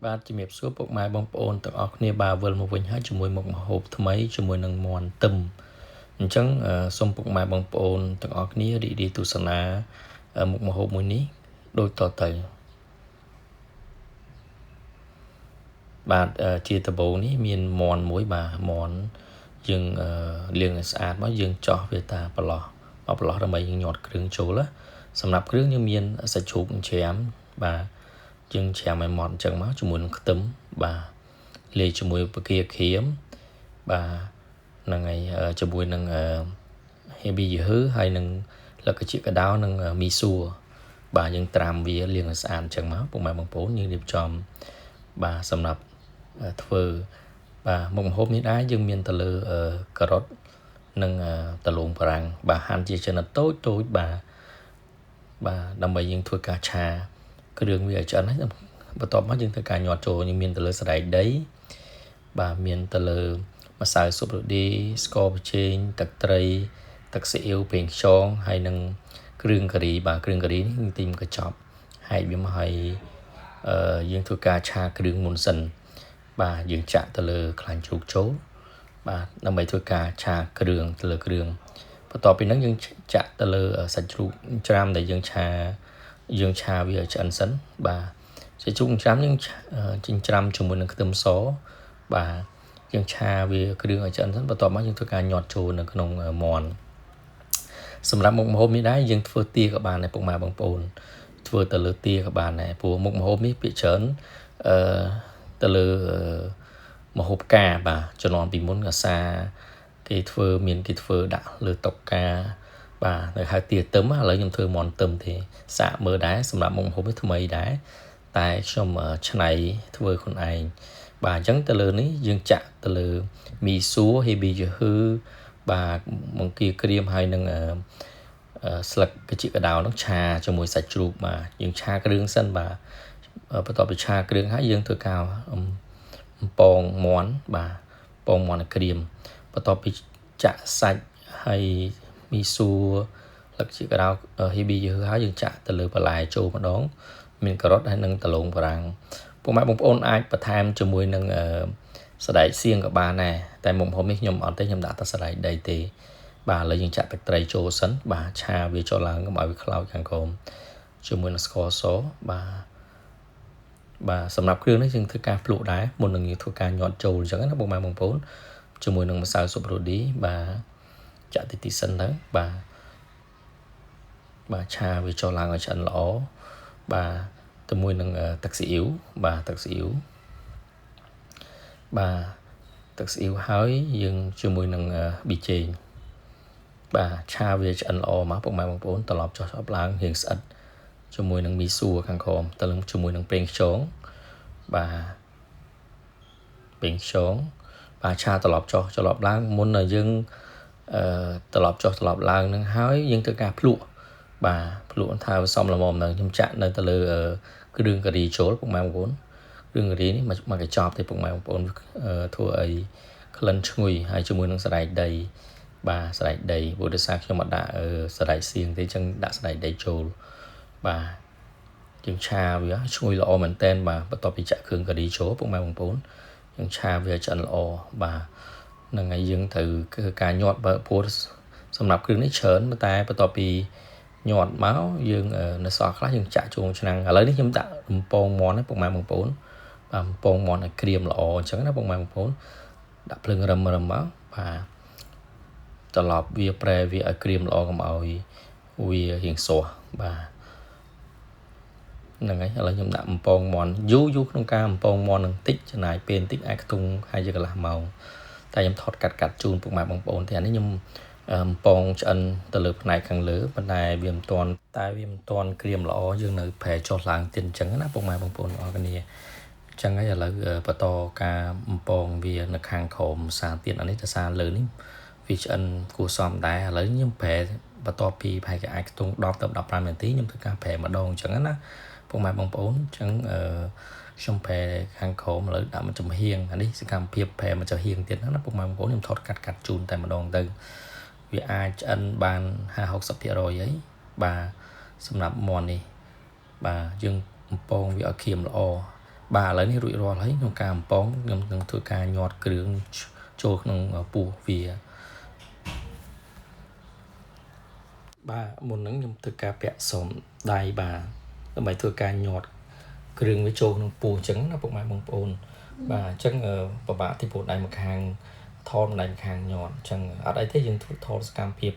បាទជំរាបសួរពុកម៉ែបងប្អូនទាំងអស់គ្នាបាទវិលមកវិញហើយជាមួយមុខម្ហូបថ្មីជាមួយនឹងមាន់ទឹមអញ្ចឹងសូមពុកម៉ែបងប្អូនទាំងអស់គ្នារីករាយទស្សនាមុខម្ហូបមួយនេះដូចតទៅបាទជាដំបូងនេះមានមាន់មួយបាទមាន់យើងលាងឲ្យស្អាតមកយើងចោះវាតាប្រឡោះដើម្បីយើងញាត់គ្រឿងចូលសម្រាប់គ្រឿងយើងមានសាច់ជ្រូកច្រាមបាទយើងច្រាមឲ្យម៉ត់អញ្ចឹងមកជាមួយនឹងខ្ទឹមបាទលាយជាមួយបកាក្រៀមបាទហ្នឹងហើយជាមួយនឹងហេប៊ីយឺហឺហើយនឹងលក្ខជាកដោនឹងមីសួរបាទយើងត្រាំវាលាងឲ្យស្អាតអញ្ចឹងមកពុកម៉ែបងប្អូនយើងរៀបចំបាទសម្រាប់ធ្វើបាទមុខម្ហូបនេះដែរយើងមានទៅលើការ៉ុតនិងតលងបារាំងបាទហាន់ជាចំណិតតូចបាទដើម្បីយើងធ្វើការឆាគ្រឿងវាឲ្យឆ្អិនហើយបន្ទាប់មកយើងធ្វើការញាត់ចូលយើងមានទៅលើសណ្តែកដីបាទមានទៅលើម្សៅស៊ុបរ៉ូឌីស្ករប៊ីចេងទឹកត្រីទឹកស៊ីអ៊ីវប្រេងខ្យងហើយនឹងគ្រឿងការីបាទគ្រឿងការីនេះយើងទីមកញ្ចប់ហែកវាមកហើយយើងធ្វើការឆាគ្រឿងមុនសិនបាទយើងចាក់ទៅលើខ្លាញ់ជ្រូកចូលបាទដើម្បីធ្វើការឆាគ្រឿងទៅលើគ្រឿងបន្ទាប់ពីហ្នឹងយើងចាក់ទៅលើសាច់ជ្រូកច្រាមដែលយើងឆាវាឲ្យឆ្អិនសិនបាទសាច់ជ្រូកច្រាមយើងចិញ្ច្រាំជាមួយនឹងខ្ទឹមសបាទយើងឆាវាគ្រឿងឲ្យឆ្អិនសិនបន្ទាប់មកយើងធ្វើការញាត់ចូលនៅក្នុងមាន់សម្រាប់មុខម្ហូបនេះដែរយើងធ្វើទាក៏បានដែរពុកម៉ែបងប្អូនធ្វើទៅលើទាក៏បានដែរព្រោះមុខម្ហូបនេះភាគច្រើនទៅលើម្ហូបការបាទជំនាន់ពីមុនអាសាគេធ្វើដាក់លើតុការបាទនៅហៅទាទឹមឥឡូវខ្ញុំធ្វើមាន់ទឹមទេសាកមើលដែរសម្រាប់មុខម្ហូបនេះថ្មីដែរតែខ្ញុំច្នៃធ្វើខ្លួនឯងបាទអញ្ចឹងទៅលើនេះយើងចាក់ទៅលើមីសួរហេប៊ីយឺហឺបាទបង្គាក្រៀមហើយនឹងស្លឹកកជីកដោនឹងឆាជាមួយសាច់ជ្រូកបាទយើងឆាគ្រឿងសិនបាទបន្ទាប់ពីឆាគ្រឿងហើយយើងធ្វើការពងមាន់បាទពងមាន់ក្រៀមបន្ទាប់ពីចាក់សាច់ហើយមីសួរលក្ខជាកដោហេប៊ីយឺហើយយើងចាក់ទៅលើបន្លែចូលម្ដងមានការ៉ុតហើយនឹងតលងបារាំងពុកម៉ែបងប្អូនអាចបន្ថែមជាមួយនឹងសណ្តែកសៀងក៏បានដែរតែមុខម្ហូបនេះខ្ញុំអត់ទេខ្ញុំដាក់តែសណ្តែកដីទេបាទឥឡូវយើងចាក់ទឹកត្រីចូលសិនបាទឆាវាចូលឡើងកុំឲ្យវាខ្លោចខាងក្រោមជាមួយនឹងស្ករសបាទសម្រាប់គ្រឿងនេះយើងធ្វើការភ្លក់ដែរមុននឹងយើងធ្វើការញាត់ចូលអញ្ចឹងណាពុកម៉ែបងប្អូនជាមួយនឹងម្សៅស៊ុបរ៉ូឌីបាទចាក់តិចសិនទៅបាទឆាវាចូលឡើងឲ្យឆ្អិនល្អបាទជាមួយនឹងទឹកស៊ីអ៊ីវបាទទឹកស៊ីអ៊ីវបាទទឹកស៊ីអ៊ីវហើយយើងជាមួយនឹងប៊ីចេងបាទឆាវាឆ្អិនល្អមកពុកម៉ែបងប្អូនត្រឡប់ចុះឡើងរៀងស្អិតជាមួយនឹងមីសួរខាងក្រោមទៅជាមួយនឹងប្រេងខ្យងបាទប្រេងខ្យងបាទឆាត្រឡប់ចុះត្រឡប់ឡើងមុនដែលយើងត្រឡប់ចុះត្រឡប់ឡើងនឹងហើយយើងធ្វើការភ្លក់បាទភ្លក់ថាវាសមល្មមនឹងខ្ញុំចាក់នៅទៅលើគ្រឿងការីចូលពុកម៉ែបងប្អូនគ្រឿងការីនេះមកកញ្ចប់ទេពុកម៉ែបងប្អូនធ្វើឲ្យក្លិនឈ្ងុយហើយជាមួយនឹងសណ្តែកដីបាទសណ្តែកដីព្រោះដោយសារខ្ញុំអត់ដាក់សណ្តែកសៀងទេអញ្ចឹងដាក់សណ្តែកដីចូលបាទយើងឆាវាឈ្ងុយល្អមែនតែនបាទបន្ទាប់ពីចាក់គ្រឿងការីចូលពុកម៉ែបងប្អូនយើងឆាវាឆ្អិនល្អបាទហ្នឹងហើយយើងត្រូវការញាត់បើព្រោះសម្រាប់គ្រឿងនេះច្រើនតែបន្ទាប់ពីញាត់មកយើងនៅសល់ខ្លះយើងចាក់ចូលឆ្នាំងឥឡូវនេះខ្ញុំដាក់រំពងមាន់ណាពុកម៉ែបងប្អូនបាទរំពងមាន់ឲ្យក្រៀមល្អអញ្ចឹងណាពុកម៉ែបងប្អូនដាក់ភ្លើងរឹមមកបាទត្រឡប់វាប្រែវាឲ្យក្រៀមល្អកុំឲ្យវារៀងស្រស់បាទហ្នឹងហើយឥឡូវខ្ញុំដាក់បំពងមាន់យូរក្នុងការបំពងមាន់នឹងតិចចំណាយពេលបន្តិចអាចខ្ទង់ហើយជាកន្លះម៉ោងតែខ្ញុំថតកាត់ជូនពុកម៉ែបងប្អូនទេអានេះខ្ញុំបំពងឆ្អិនទៅលើផ្នែកខាងលើប៉ុន្តែវាមិនទាន់ក្រៀមល្អយើងនៅប្រែចុះឡើងទៀតអញ្ចឹងណាពុកម៉ែបងប្អូនអរគ្នាអញ្ចឹងហើយឥឡូវបន្តការបំពងវានៅខាងក្រោមសារទៀតអានេះតែសារលើនេះវាឆ្អិនគួរសមដែរឥឡូវខ្ញុំប្រែបន្ទាប់ពីប្រហែលជាអាចខ្ទង់10ទៅ15នាទីខ្ញុំធ្វើការប្រែម្ដងអញ្ចឹងណាពុកម៉ែបងប្អូនអញ្ចឹងខ្ញុំប្រែខាងក្រោមឥឡូវដាក់មកចំហៀងអានេះសកម្មភាពប្រែមកចំហៀងទៀតណាពុកម៉ែបងប្អូនខ្ញុំថតកាត់ជូនតែម្ដងទៅវាអាចឆ្អិនបាន 50-60% ហើយបាទសម្រាប់មាន់នេះបាទយើងបំពងវាឲ្យក្រៀមល្អ bà lấy này rủi ro lấy trong cảm bóng trong thưa ca nhọt cường trôi trong bù vì bà muốn nắng trong thưa ca bẹ sổm đai bà bài thưa ca nhọt cường với trôi trong bù trứng nó bụng mai bông ôn bà chân bà thì bộ đại một hàng thon đại một hàng nhọt chân ở đây thế nhưng thon cam phiệp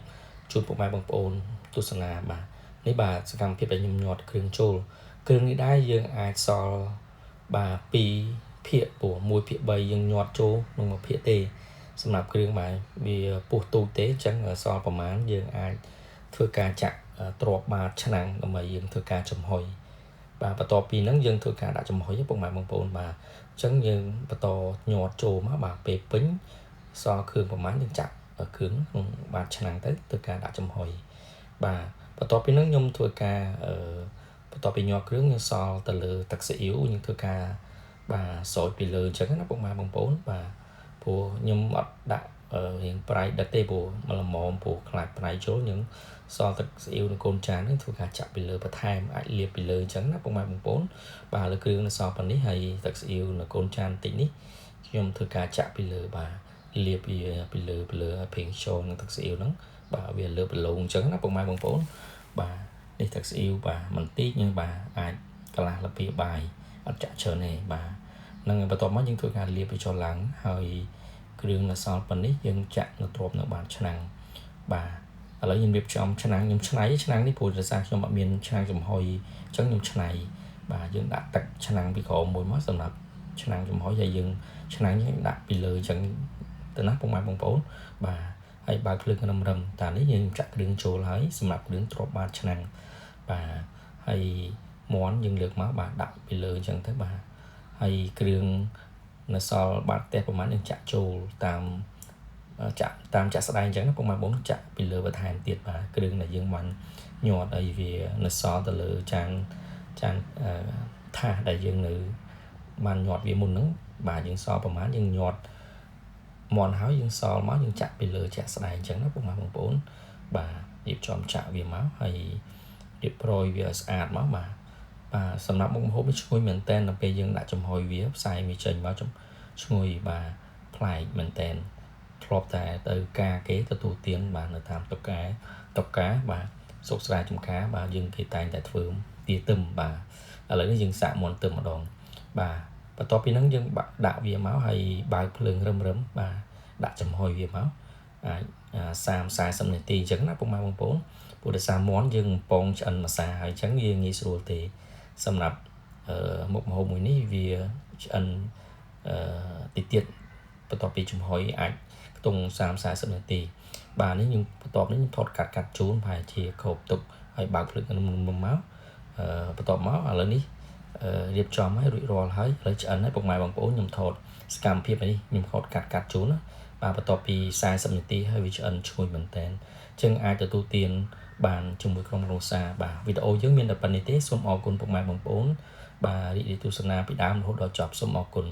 chuột bụng mai bông ôn tu sanh là bà nếu bà cam phiệp là nhom nhọt cường trôi cường đi đai dương ai so bà pi ភាគព្រោះមួយភាគ3យើងញាត់ចូលក្នុងមួយភាគទេសម្រាប់គ្រឿងបាយវាពុះទូទេអញ្ចឹងសល់ប្រមាណយើងអាចធ្វើការចាក់ទ្រាប់បាតឆ្នាំងដើម្បីយើងធ្វើការចំហុយបាទបន្ទាប់ពីហ្នឹងយើងធ្វើការដាក់ចំហុយពុកម៉ែបងប្អូនបាទអញ្ចឹងយើងបន្តញាត់ចូលមកបាទពេលពេញសល់គ្រឿងប្រមាណយើងចាក់គ្រឿងក្នុងបាតឆ្នាំងទៅធ្វើការដាក់ចំហុយបាទបន្ទាប់ពីហ្នឹងខ្ញុំធ្វើការបន្ទាប់ពីញាត់គ្រឿងយើងសល់ទៅលើទឹកស៊ីអ៊ីវយើងធ្វើការបាទស្រោចពីលើអញ្ចឹងណាពុកម៉ែបងប្អូនបាទព្រោះខ្ញុំអត់ដាក់រៀងប្រៃដិតទេព្រោះមកល្មមព្រោះខ្លាចប្រៃចូលយើងសល់ទឹកស៊ីអ៊ីវនៅកូនចានហ្នឹងធ្វើការចាក់ពីលើបន្ថែមអាចលាបពីលើអញ្ចឹងណាពុកម៉ែបងប្អូនបាទលើគ្រឿងនៅសល់ប៉ុណ្នេះហើយទឹកស៊ីអ៊ីវនៅកូនចានតិចនេះខ្ញុំធ្វើការចាក់ពីលើបាទលាបពីលើឲ្យពេញចូលនឹងទឹកស៊ីអ៊ីវហ្នឹងបាទវាលើប្រឡងអញ្ចឹងណាពុកម៉ែបងប្អូនបាទនេះទឹកស៊ីអ៊ីវបាទបន្តិចយើងបាទអាចកន្លះលាពីបាយអត់ចាក់ច្រើនទេបាទនឹងបន្ទាប់មកយើងធ្វើការលាបពីចុះឡើងហើយគ្រឿងនៅសល់ប៉ុណ្នេះយើងចាក់នៅទ្រាប់នៅបាតឆ្នាំងបាទឥឡូវខ្ញុំរៀបចំឆ្នាំងខ្ញុំឆ្នៃឆ្នាំងនេះព្រោះដោយសារខ្ញុំអត់មានឆ្នាំងចំហុយអញ្ចឹងខ្ញុំឆ្នៃបាទយើងដាក់ទឹកឆ្នាំងពីក្រោមមួយមកសម្រាប់ឆ្នាំងចំហុយហើយយើងឆ្នាំងយើងដាក់ពីលើអញ្ចឹងទៅណាពុកម៉ែបងប្អូនបាទហើយបើកភ្លើងរឹមតានេះយើងចាក់គ្រឿងចូលហើយសម្រាប់គ្រឿងទ្រាប់បាតឆ្នាំងបាទហើយមាន់យើងលើកមកបាទដាក់ពីលើអញ្ចឹងទៅបាទហើយគ្រឿងនៅសល់បាត់ផ្ទះប្រហែលយើងចាក់ចូលតាមចាក់ស្ដែងអញ្ចឹងណាពុកម៉ែបងចាក់ពីលើបន្ថែមទៀតបាទគ្រឿងដែលយើងបានញាត់ឲ្យវានៅសល់ទៅលើចានថាសដែលយើងនៅបានញាត់វាមុនហ្នឹងបាទយើងសល់ប្រហែលយើងញាត់មាន់ហើយយើងសល់មកយើងចាក់ពីលើចាក់ស្ដែងអញ្ចឹងណាពុកម៉ែបងប្អូនបាទរៀបចំចាក់វាមកហើយរៀបរយវាស្អាតមកបាទសម្រាប់មុខម្ហូបនេះឈ្ងុយមែនតើដល់ពេលយើងដាក់ចំហុយវាផ្សាយវាចេញមកឈ្ងុយបាទប្លែកមែនតើធ្លាប់តែទៅការគេទទួលទានបាទនៅតាមតុកកាបាទសុកស្រែចំការបាទយើងគេតែងតែធ្វើទាទឹមបាទឥឡូវនេះយើងសាកមាន់ទឹមម្ដងបាទបន្ទាប់ពីហ្នឹងយើងដាក់វាមកហើយបើកភ្លើងរឹមបាទដាក់ចំហុយវាមកអាច30-40នាទីអញ្ចឹងណាពុកម៉ែបងប្អូនព្រោះដោយសារមាន់យើងកំប៉ុងឆ្អិនម្សៅហើយអញ្ចឹងវាងាយស្រួលទេសម្រាប់មុខម្ហូបមួយនេះវាឆ្អិនតិចទៀតបន្ទាប់ពីចំហុយអាចខ្ទង់30-40នាទីបាទនេះយើងបន្ទាប់នេះខ្ញុំថតកាត់ជូនប្រហែលជាគ្រប់ទុកហើយបើកភ្លើងមកបន្ទាប់មកឥឡូវនេះរៀបចំឲ្យរួចរាល់ហើយឥឡូវឆ្អិនហើយពុកម៉ែបងប្អូនខ្ញុំថតសកម្មភាពនេះខ្ញុំថតកាត់ជូនណាបាទបន្ទាប់ពី40នាទីហើយវាឆ្អិនឈ្ងុយមែនតើចឹងអាចទទួលទានបានជាមួយក្រុមគ្រួសារបាទវីដេអូយើងមានតែប៉ុណ្្នេះទេសូមអរគុណពុកម៉ែបងប្អូនបាទរីករាយទស្សនាពីដើមរហូតដល់ចប់សូមអរគុណ